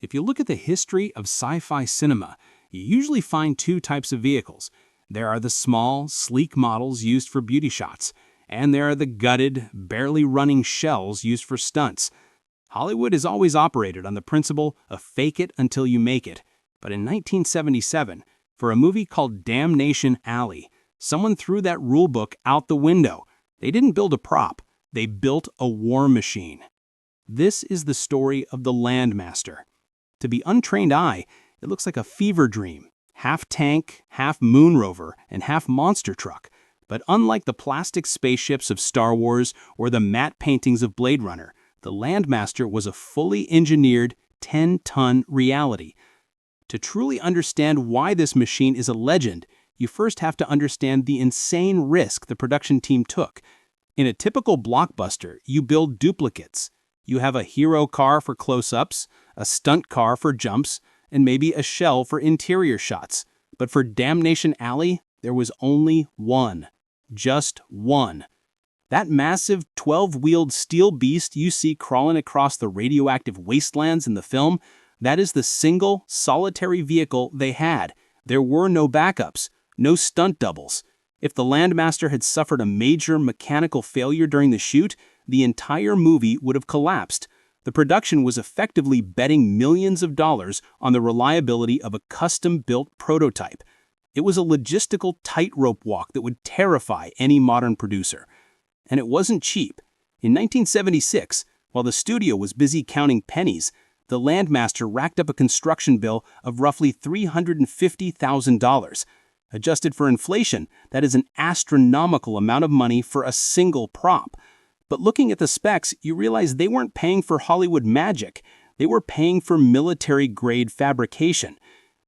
If you look at the history of sci-fi cinema, you usually find two types of vehicles. There are the small, sleek models used for beauty shots, and there are the gutted, barely running shells used for stunts. Hollywood has always operated on the principle of fake it until you make it. But in 1977, for a movie called Damnation Alley, someone threw that rulebook out the window. They didn't build a prop, they built a war machine. This is the story of the Landmaster. To the untrained eye, it looks like a fever dream, half tank, half moon rover, and half monster truck. But unlike the plastic spaceships of Star Wars or the matte paintings of Blade Runner, the Landmaster was a fully engineered 10-ton reality. To truly understand why this machine is a legend, you first have to understand the insane risk the production team took. In a typical blockbuster, you build duplicates. You have a hero car for close-ups, a stunt car for jumps, and maybe a shell for interior shots. But for Damnation Alley, there was only one. Just one. That massive 12-wheeled steel beast you see crawling across the radioactive wastelands in the film, that is the single, solitary vehicle they had. There were no backups, no stunt doubles. If the Landmaster had suffered a major mechanical failure during the shoot, the entire movie would have collapsed. The production was effectively betting millions of dollars on the reliability of a custom-built prototype. It was a logistical tightrope walk that would terrify any modern producer. And it wasn't cheap. In 1976, while the studio was busy counting pennies, the Landmaster racked up a construction bill of roughly $350,000. Adjusted for inflation, that is an astronomical amount of money for a single prop. But looking at the specs, you realize they weren't paying for Hollywood magic. They were paying for military-grade fabrication.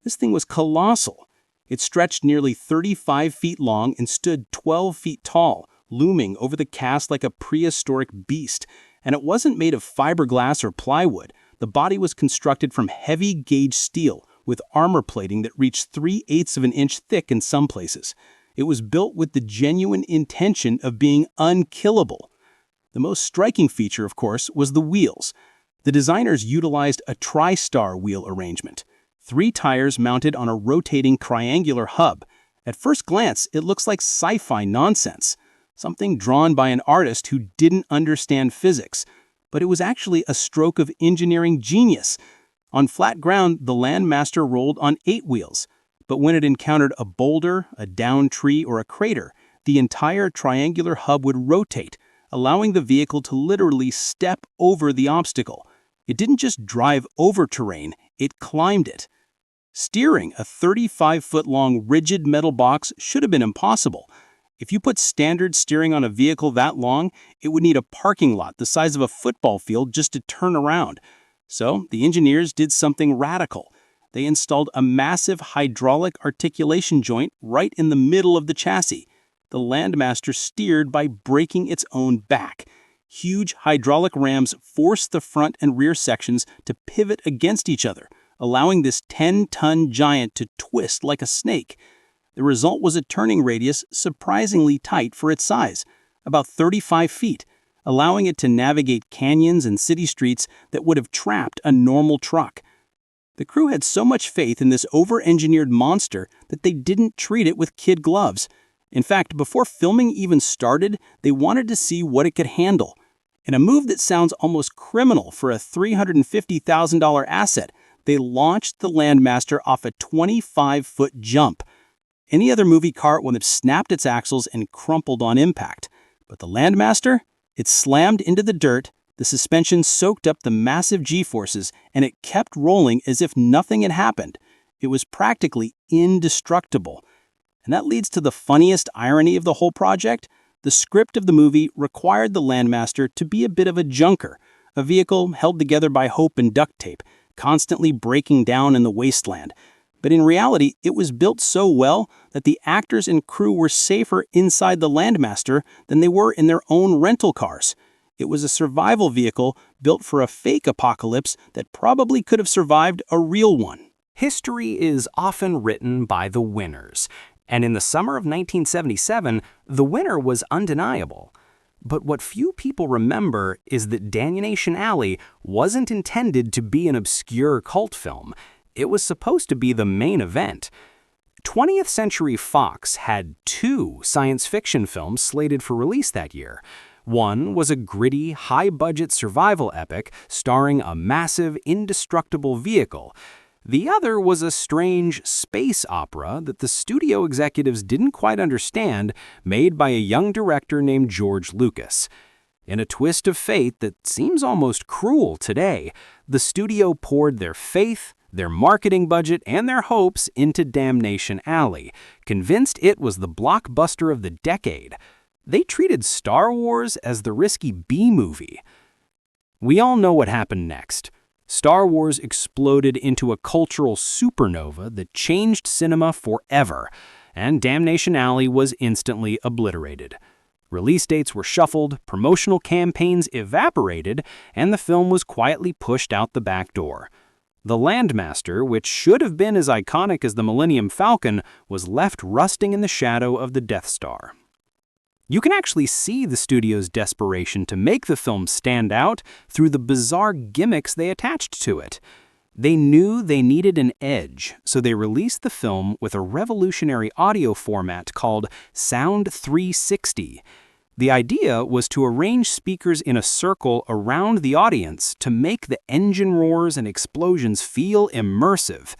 This thing was colossal. It stretched nearly 35 feet long and stood 12 feet tall, looming over the cast like a prehistoric beast. And it wasn't made of fiberglass or plywood. The body was constructed from heavy-gauge steel, with armor plating that reached 3/8 of an inch thick in some places. It was built with the genuine intention of being unkillable. The most striking feature, of course, was the wheels. The designers utilized a tri-star wheel arrangement, 3 tires mounted on a rotating triangular hub. At first glance, it looks like sci-fi nonsense, something drawn by an artist who didn't understand physics. But it was actually a stroke of engineering genius. On flat ground, the Landmaster rolled on 8 wheels. But when it encountered a boulder, a downed tree, or a crater, the entire triangular hub would rotate, allowing the vehicle to literally step over the obstacle. It didn't just drive over terrain, it climbed it. Steering a 35-foot-long rigid metal box should have been impossible. If you put standard steering on a vehicle that long, it would need a parking lot the size of a football field just to turn around. So the engineers did something radical. They installed a massive hydraulic articulation joint right in the middle of the chassis. The Landmaster steered by breaking its own back. Huge hydraulic rams forced the front and rear sections to pivot against each other, allowing this 10-ton giant to twist like a snake. The result was a turning radius surprisingly tight for its size, about 35 feet, allowing it to navigate canyons and city streets that would have trapped a normal truck. The crew had so much faith in this over-engineered monster that they didn't treat it with kid gloves. In fact, before filming even started, they wanted to see what it could handle. In a move that sounds almost criminal for a $350,000 asset, they launched the Landmaster off a 25-foot jump. Any other movie car would have snapped its axles and crumpled on impact. But the Landmaster? It slammed into the dirt, the suspension soaked up the massive G-forces, and it kept rolling as if nothing had happened. It was practically indestructible. And that leads to the funniest irony of the whole project. The script of the movie required the Landmaster to be a bit of a junker, a vehicle held together by hope and duct tape, constantly breaking down in the wasteland. But in reality, it was built so well that the actors and crew were safer inside the Landmaster than they were in their own rental cars. It was a survival vehicle built for a fake apocalypse that probably could have survived a real one. History is often written by the winners. And in the summer of 1977, the winner was undeniable. But what few people remember is that Damnation Alley wasn't intended to be an obscure cult film. It was supposed to be the main event. 20th Century Fox had 2 science fiction films slated for release that year. One was a gritty, high-budget survival epic starring a massive, indestructible vehicle. The other was a strange space opera that the studio executives didn't quite understand, made by a young director named George Lucas. In a twist of fate that seems almost cruel today, the studio poured their faith, their marketing budget, and their hopes into Damnation Alley, convinced it was the blockbuster of the decade. They treated Star Wars as the risky B-movie. We all know what happened next. Star Wars exploded into a cultural supernova that changed cinema forever, and Damnation Alley was instantly obliterated. Release dates were shuffled, promotional campaigns evaporated, and the film was quietly pushed out the back door. The Landmaster, which should have been as iconic as the Millennium Falcon, was left rusting in the shadow of the Death Star. You can actually see the studio's desperation to make the film stand out through the bizarre gimmicks they attached to it. They knew they needed an edge, so they released the film with a revolutionary audio format called Sound 360. The idea was to arrange speakers in a circle around the audience to make the engine roars and explosions feel immersive.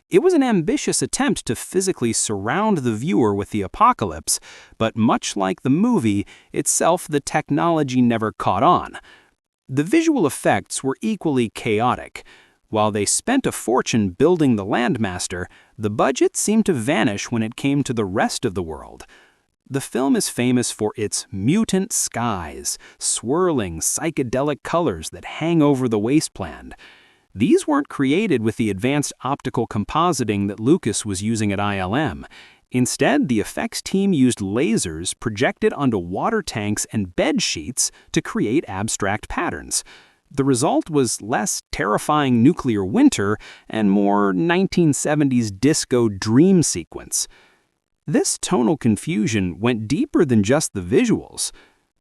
It was an ambitious attempt to physically surround the viewer with the apocalypse, but much like the movie itself, the technology never caught on. The visual effects were equally chaotic. While they spent a fortune building the Landmaster, the budget seemed to vanish when it came to the rest of the world. The film is famous for its mutant skies, swirling psychedelic colors that hang over the wasteland. These weren't created with the advanced optical compositing that Lucas was using at ILM. Instead, the effects team used lasers projected onto water tanks and bed sheets to create abstract patterns. The result was less terrifying nuclear winter and more 1970s disco dream sequence. This tonal confusion went deeper than just the visuals.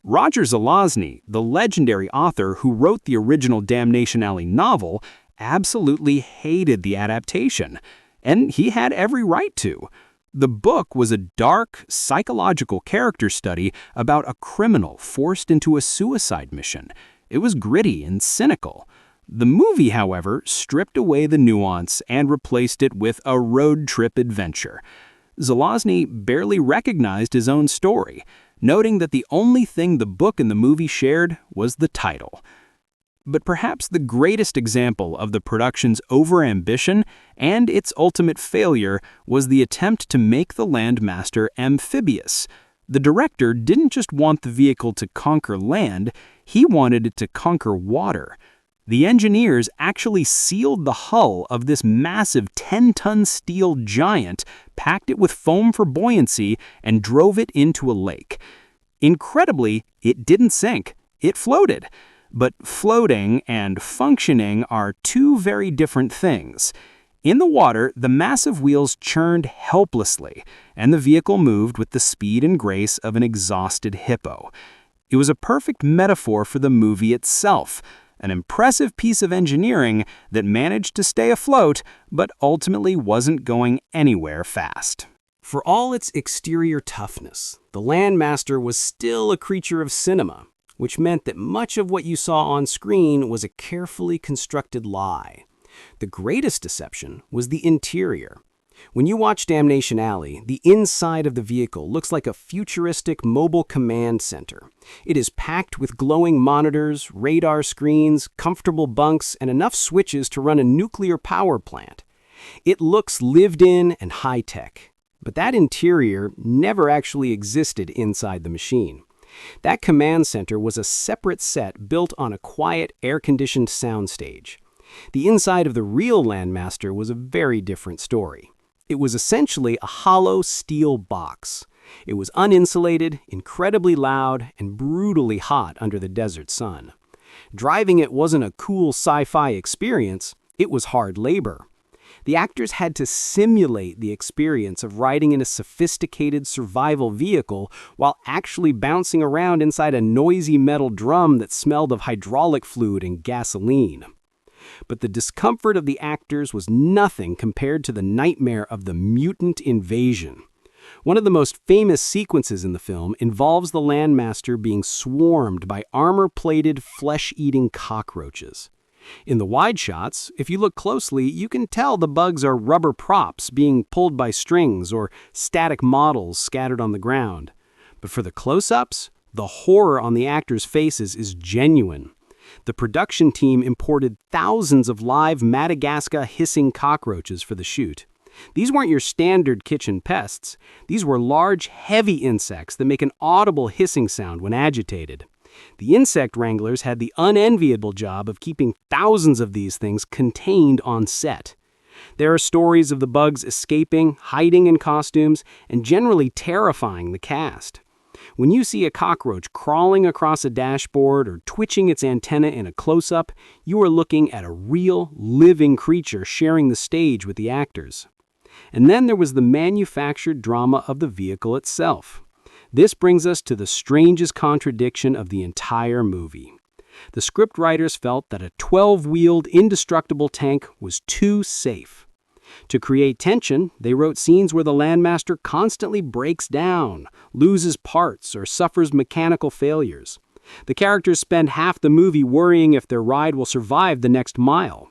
Roger Zelazny, the legendary author who wrote the original Damnation Alley novel, absolutely hated the adaptation, and he had every right to. The book was a dark, psychological character study about a criminal forced into a suicide mission. It was gritty and cynical. The movie, however, stripped away the nuance and replaced it with a road trip adventure. Zelazny barely recognized his own story, noting that the only thing the book and the movie shared was the title. But perhaps the greatest example of the production's overambition and its ultimate failure was the attempt to make the Landmaster amphibious. The director didn't just want the vehicle to conquer land, he wanted it to conquer water. The engineers actually sealed the hull of this massive 10-ton steel giant, packed it with foam for buoyancy, and drove it into a lake. Incredibly, it didn't sink. It floated. But floating and functioning are 2 very different things. In the water, the massive wheels churned helplessly, and the vehicle moved with the speed and grace of an exhausted hippo. It was a perfect metaphor for the movie itself, an impressive piece of engineering that managed to stay afloat, but ultimately wasn't going anywhere fast. For all its exterior toughness, the Landmaster was still a creature of cinema, which meant that much of what you saw on screen was a carefully constructed lie. The greatest deception was the interior. When you watch Damnation Alley, the inside of the vehicle looks like a futuristic mobile command center. It is packed with glowing monitors, radar screens, comfortable bunks, and enough switches to run a nuclear power plant. It looks lived in and high-tech, but that interior never actually existed inside the machine. That command center was a separate set built on a quiet, air-conditioned soundstage. The inside of the real Landmaster was a very different story. It was essentially a hollow steel box. It was uninsulated, incredibly loud, and brutally hot under the desert sun. Driving it wasn't a cool sci-fi experience, it was hard labor. The actors had to simulate the experience of riding in a sophisticated survival vehicle while actually bouncing around inside a noisy metal drum that smelled of hydraulic fluid and gasoline. But the discomfort of the actors was nothing compared to the nightmare of the mutant invasion. One of the most famous sequences in the film involves the Landmaster being swarmed by armor-plated, flesh-eating cockroaches. In the wide shots, if you look closely, you can tell the bugs are rubber props being pulled by strings or static models scattered on the ground. But for the close-ups, the horror on the actors' faces is genuine. The production team imported thousands of live Madagascar hissing cockroaches for the shoot. These weren't your standard kitchen pests. These were large, heavy insects that make an audible hissing sound when agitated. The insect wranglers had the unenviable job of keeping thousands of these things contained on set. There are stories of the bugs escaping, hiding in costumes, and generally terrifying the cast. When you see a cockroach crawling across a dashboard or twitching its antenna in a close-up, you are looking at a real, living creature sharing the stage with the actors. And then there was the manufactured drama of the vehicle itself. This brings us to the strangest contradiction of the entire movie. The scriptwriters felt that a 12-wheeled, indestructible tank was too safe. To create tension, they wrote scenes where the Landmaster constantly breaks down, loses parts, or suffers mechanical failures. The characters spend half the movie worrying if their ride will survive the next mile.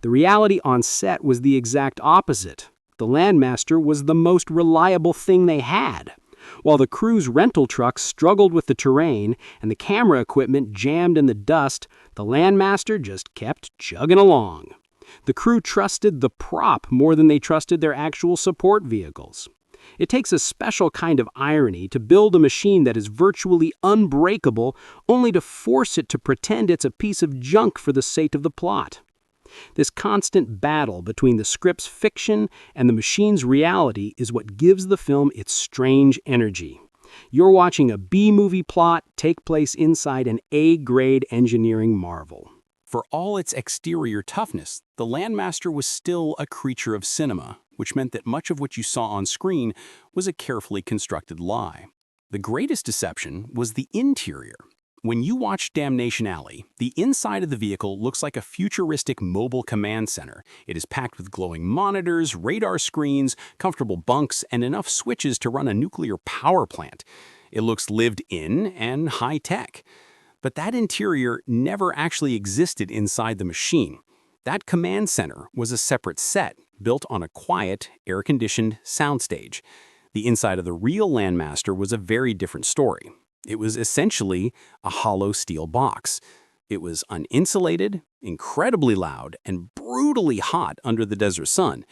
The reality on set was the exact opposite. The Landmaster was the most reliable thing they had. While the crew's rental trucks struggled with the terrain and the camera equipment jammed in the dust, the Landmaster just kept chugging along. The crew trusted the prop more than they trusted their actual support vehicles. It takes a special kind of irony to build a machine that is virtually unbreakable only to force it to pretend it's a piece of junk for the sake of the plot. This constant battle between the script's fiction and the machine's reality is what gives the film its strange energy. You're watching a B-movie plot take place inside an A-grade engineering marvel. For all its exterior toughness, the Landmaster was still a creature of cinema, which meant that much of what you saw on screen was a carefully constructed lie. The greatest deception was the interior. When you watch Damnation Alley, the inside of the vehicle looks like a futuristic mobile command center. It is packed with glowing monitors, radar screens, comfortable bunks, and enough switches to run a nuclear power plant. It looks lived in and high-tech. But that interior never actually existed inside the machine. That command center was a separate set, built on a quiet, air-conditioned soundstage. The inside of the real Landmaster was a very different story. It was essentially a hollow steel box. It was uninsulated, incredibly loud, and brutally hot under the desert sun.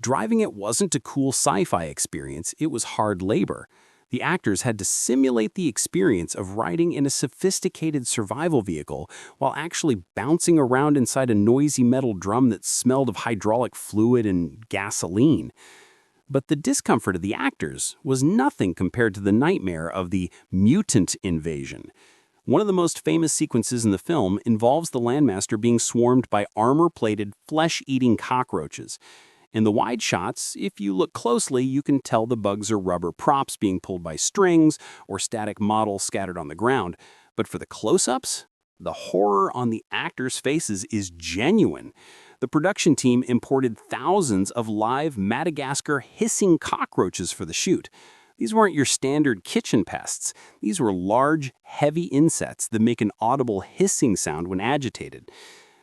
Driving it wasn't a cool sci-fi experience, it was hard labor. The actors had to simulate the experience of riding in a sophisticated survival vehicle while actually bouncing around inside a noisy metal drum that smelled of hydraulic fluid and gasoline. But the discomfort of the actors was nothing compared to the nightmare of the mutant invasion. One of the most famous sequences in the film involves the Landmaster being swarmed by armor-plated, flesh-eating cockroaches. In the wide shots, if you look closely, you can tell the bugs are rubber props being pulled by strings or static models scattered on the ground. But for the close-ups, the horror on the actors' faces is genuine. The production team imported thousands of live Madagascar hissing cockroaches for the shoot. These weren't your standard kitchen pests. These were large, heavy insects that make an audible hissing sound when agitated.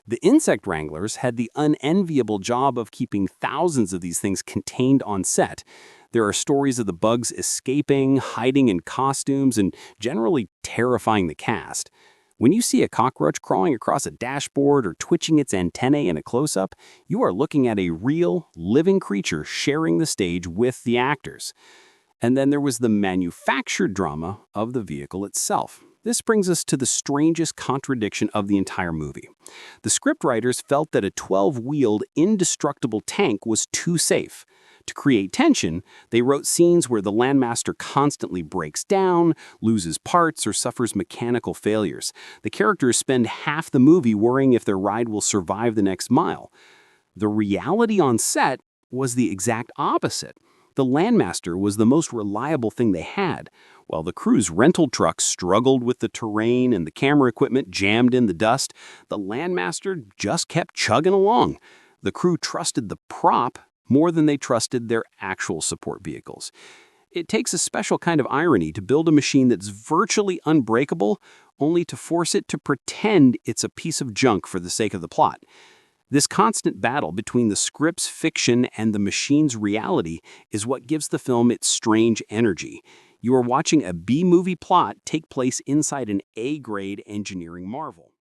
The insect wranglers had the unenviable job of keeping thousands of these things contained on set. There are stories of the bugs escaping, hiding in costumes, and generally terrifying the cast. When you see a cockroach crawling across a dashboard or twitching its antennae in a close-up, you are looking at a real, living creature sharing the stage with the actors. And then there was the manufactured drama of the vehicle itself. This brings us to the strangest contradiction of the entire movie. The scriptwriters felt that a 12-wheeled, indestructible tank was too safe. To create tension, they wrote scenes where the Landmaster constantly breaks down, loses parts, or suffers mechanical failures. The characters spend half the movie worrying if their ride will survive the next mile. The reality on set was the exact opposite. The Landmaster was the most reliable thing they had. While the crew's rental trucks struggled with the terrain and the camera equipment jammed in the dust, the Landmaster just kept chugging along. The crew trusted the prop more than they trusted their actual support vehicles. It takes a special kind of irony to build a machine that's virtually unbreakable, only to force it to pretend it's a piece of junk for the sake of the plot. This constant battle between the script's fiction and the machine's reality is what gives the film its strange energy. You are watching a B-movie plot take place inside an A-grade engineering marvel.